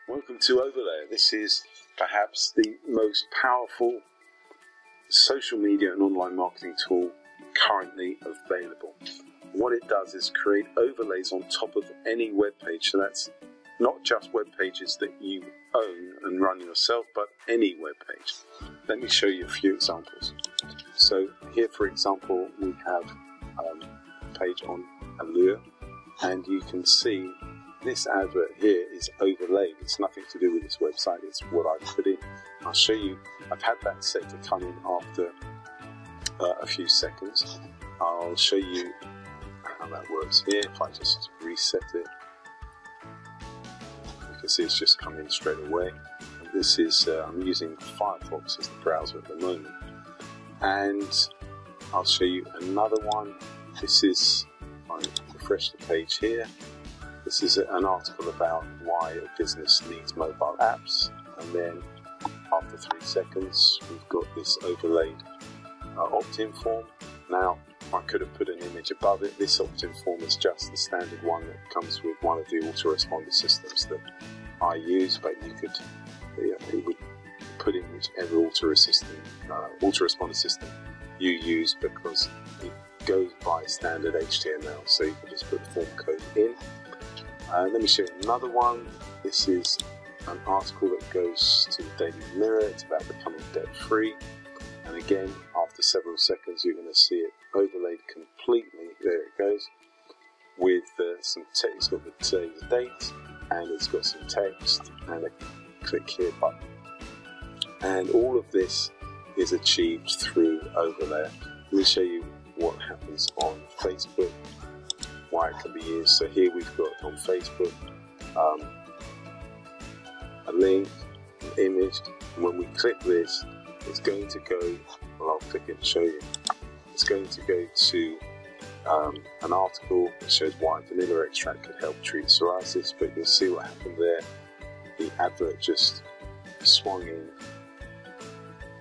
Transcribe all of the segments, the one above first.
Welcome to Overlayerr. This is perhaps the most powerful social media and online marketing tool currently available. What it does is create overlays on top of any web page. So that's not just web pages that you own and run yourself, but any web page. Let me show you a few examples. So here, for example, we have a page on Overlayerr, and you can see this advert here is overlaid. It's nothing to do with this website, it's what I've put in. I'll show you, I've had that set to come in after a few seconds. I'll show you how that works here. If I just reset it, you can see it's just come in straight away. And this is, I'm using Firefox as the browser at the moment. And I'll show you another one. This is, I refresh the page here. This is an article about why a business needs mobile apps, and then after 3 seconds we've got this overlaid opt-in form. Now I could have put an image above it. This opt-in form is just the standard one that comes with one of the autoresponder systems that I use, but you could it would put in whichever autoresponder system you use, because it goes by standard HTML, so you can just put the form code in. Let me show you another one. This is an article that goes to the Daily Mirror. It's about becoming debt-free. And again, after several seconds, you're going to see it overlaid completely. There it goes. With some text. It's got today's date, and it's got some text, and a click here button. And all of this is achieved through Overlayerr. Let me show you what happens on Facebook, why it can be used. So here we've got on Facebook a link, an image, and when we click this, it's going to go, well, I'll click it and show you. It's going to go to an article that shows why vanilla extract could help treat psoriasis, but you'll see what happened there. The advert just swung in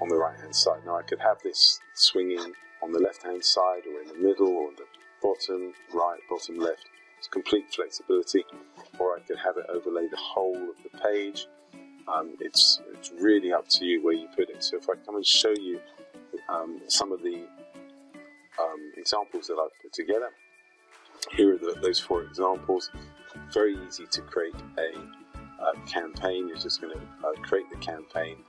on the right hand side. Now I could have this swinging on the left hand side, or in the middle, or the bottom right, bottom left. It's complete flexibility. Or I could have it overlay the whole of the page. It's really up to you where you put it. So if I come and show you some of the examples that I've put together, here are those 4 examples. Very easy to create a campaign. You're just going to create the campaign,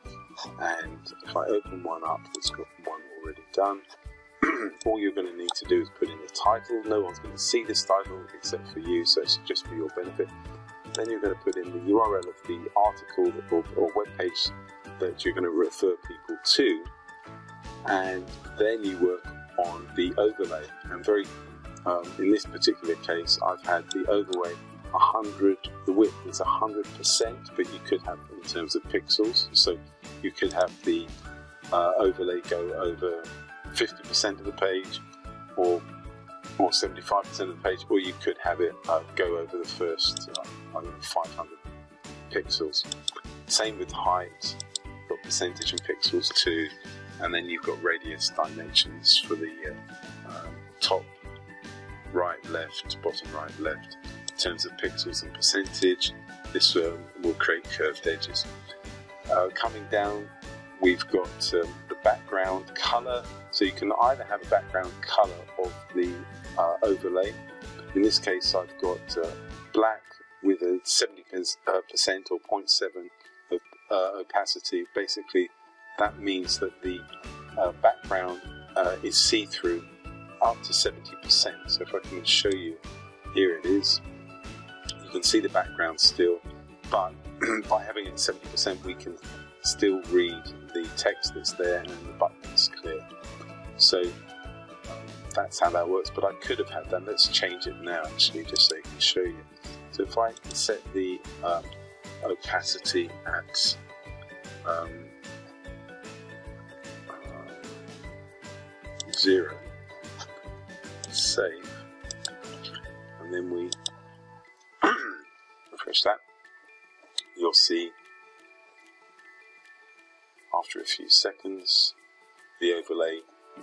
and if I open one up, it's got one already done. All you're going to need to do is put in the title. No one's going to see this title except for you, so it's just for your benefit. Then you're going to put in the URL of the article or web page that you're going to refer people to, and then you work on the overlay. And in this particular case, I've had the overlay 100. The width is 100%, but you could have in terms of pixels. So you could have the overlay go over 50% of the page, or 75% of the page, or you could have it go over the first 500 pixels. Same with height, got percentage and pixels too, and then you've got radius dimensions for the top right, left, bottom right, left. In terms of pixels and percentage, this will create curved edges. Coming down, we've got the background color, so you can either have a background color of the overlay. In this case, I've got black with a 70% or 0.7 opacity. Basically, that means that the background is see-through up to 70%. So if I can show you, here it is. You can see the background still, but by having it 70%, we can still read the text that's there, and the button is clear. So that's how that works, but I could have had that. Let's change it now, actually, just so I can show you. So if I set the opacity at 0, save, and then we refresh that, you'll see after a few seconds the overlay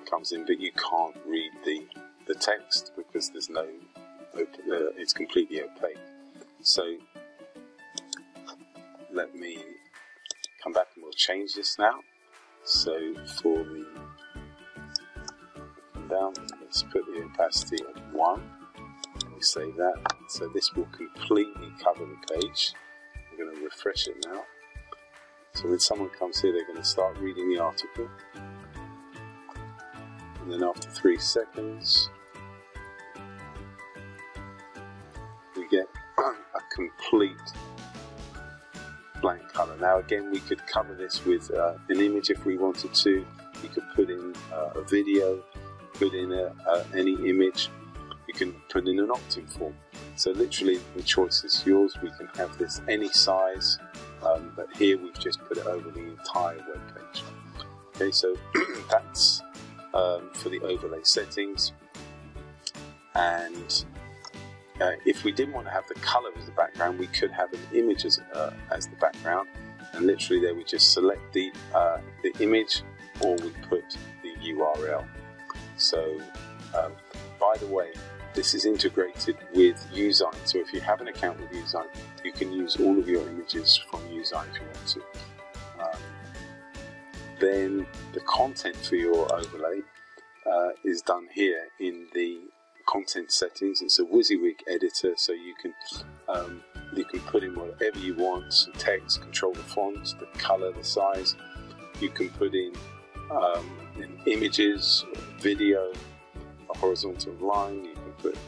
comes in, but you can't read the text because there's no, it's completely opaque. So let me come back and we'll change this now. So for the down, let's put the opacity at 1. We save that. So this will completely cover the page. I'm going to refresh it now. So when someone comes here, they're going to start reading the article. And then after 3 seconds, we get a complete blank colour. Now again, we could cover this with an image if we wanted to. We could put in a video, put in any image. You can put in an opt-in form. So literally the choice is yours. We can have this any size, but here we've just put it over the entire web page. Okay, so that's for the overlay settings. And if we didn't want to have the colour as the background, we could have an image as the background, and literally there we just select the image, or we put the URL. So by the way, this is integrated with Usign, so if you have an account with Usign, you can use all of your images from Usign if you want to. Then the content for your overlay is done here in the content settings. It's a WYSIWYG editor, so you can put in whatever you want, some text, control the font, the color, the size. You can put in images, video, a horizontal line. You can put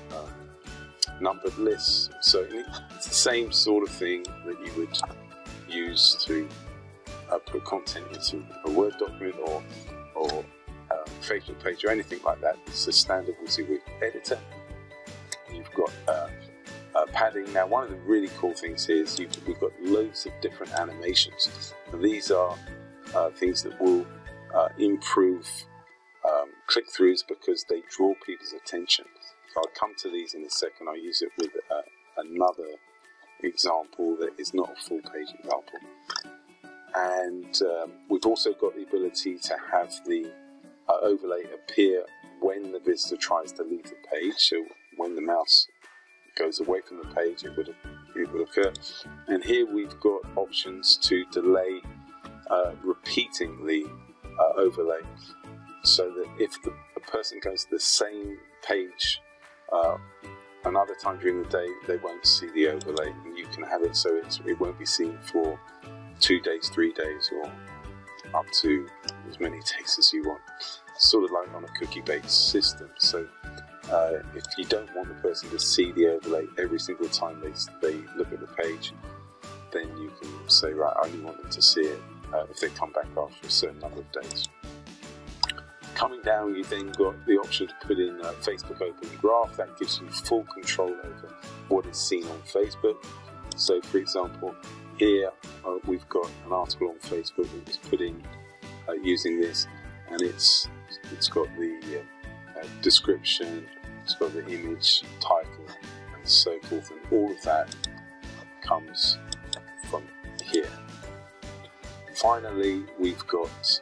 numbered lists. So it's the same sort of thing that you would use to put content into a Word document or Facebook page or anything like that. It's a standard WYSIWYG editor. You've got padding. Now, one of the really cool things here is we've got loads of different animations. And these are things that will improve click-throughs because they draw people's attention. So I'll come to these in a second. I'll use it with another example that is not a full-page example. And we've also got the ability to have the overlay appear when the visitor tries to leave the page. So when the mouse goes away from the page, it would occur. And here we've got options to delay repeating the overlay, so that if a person goes to the same page another time during the day, they won't see the overlay, and you can have it so it won't be seen for 2 days, 3 days, or up to as many days as you want. Sort of like on a cookie-based system. So if you don't want the person to see the overlay every single time they look at the page, then you can say, right, I only want them to see it if they come back after a certain number of days. Coming down, you've then got the option to put in Facebook Open Graph. That gives you full control over what is seen on Facebook. So for example, here we've got an article on Facebook that was put in using this, and it's got the description, it's got the image, title, and so forth, and all of that comes from here. Finally, we've got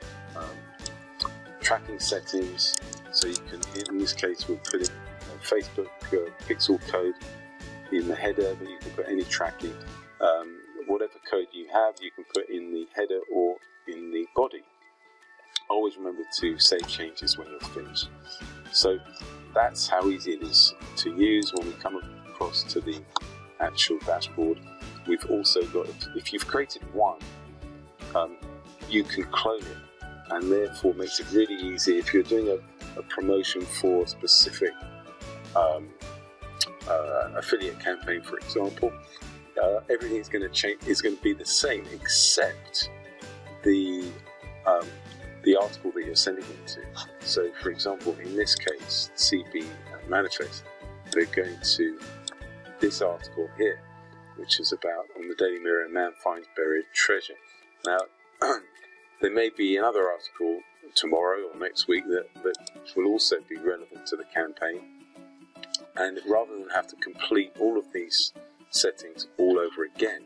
tracking settings, so you can, in this case, we'll put in Facebook pixel code in the header, but you can put any tracking. Whatever code you have, you can put in the header or in the body. Always remember to save changes when you're finished. So that's how easy it is to use. When we come across to the actual dashboard, we've also got, if you've created one, you can clone it, and therefore makes it really easy. If you're doing a promotion for a specific affiliate campaign, for example, everything's going to change. It's going to be the same, except the article that you're sending it to. So, for example, in this case, CB Manifest, they're going to this article here, which is about, on the Daily Mirror, a man finds buried treasure. Now, there may be another article tomorrow or next week that will also be relevant to the campaign. And rather than have to complete all of these settings all over again,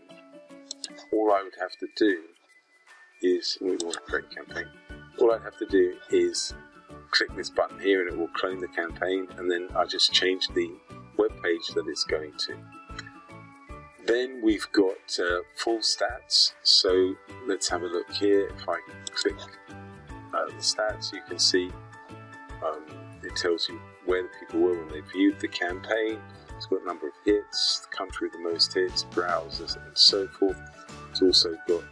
all I would have to do is, we want to create a campaign, all I'd have to do is click this button here and it will clone the campaign, and then I just change the web page that it's going to. Then we've got full stats. So let's have a look here. If I click the stats, you can see it tells you where the people were when they viewed the campaign. It's got a number of hits, the country with the most hits, browsers, and so forth. It's also got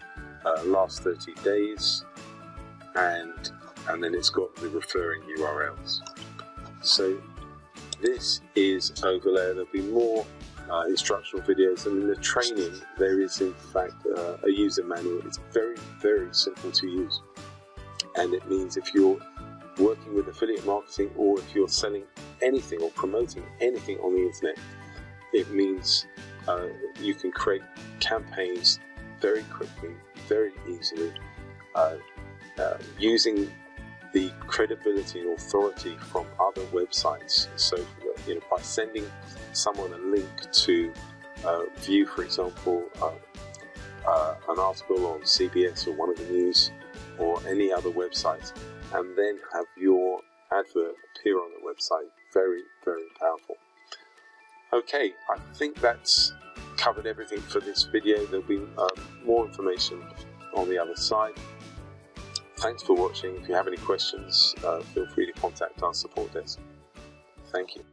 last 30 days, and then it's got the referring URLs. So this is Overlayerr. There'll be more instructional videos, and in the training there is in fact a user manual. It's very, very simple to use, and it means if you're working with affiliate marketing, or if you're selling anything or promoting anything on the internet, it means you can create campaigns very quickly, very easily, using the credibility and authority from other websites. So, by sending someone a link to view, for example, an article on CBS or one of the news or any other website, and then have your advert appear on the website. Very, very powerful. Okay, I think that's covered everything for this video. There'll be more information on the other side. Thanks for watching. If you have any questions, feel free to contact our support desk. Thank you.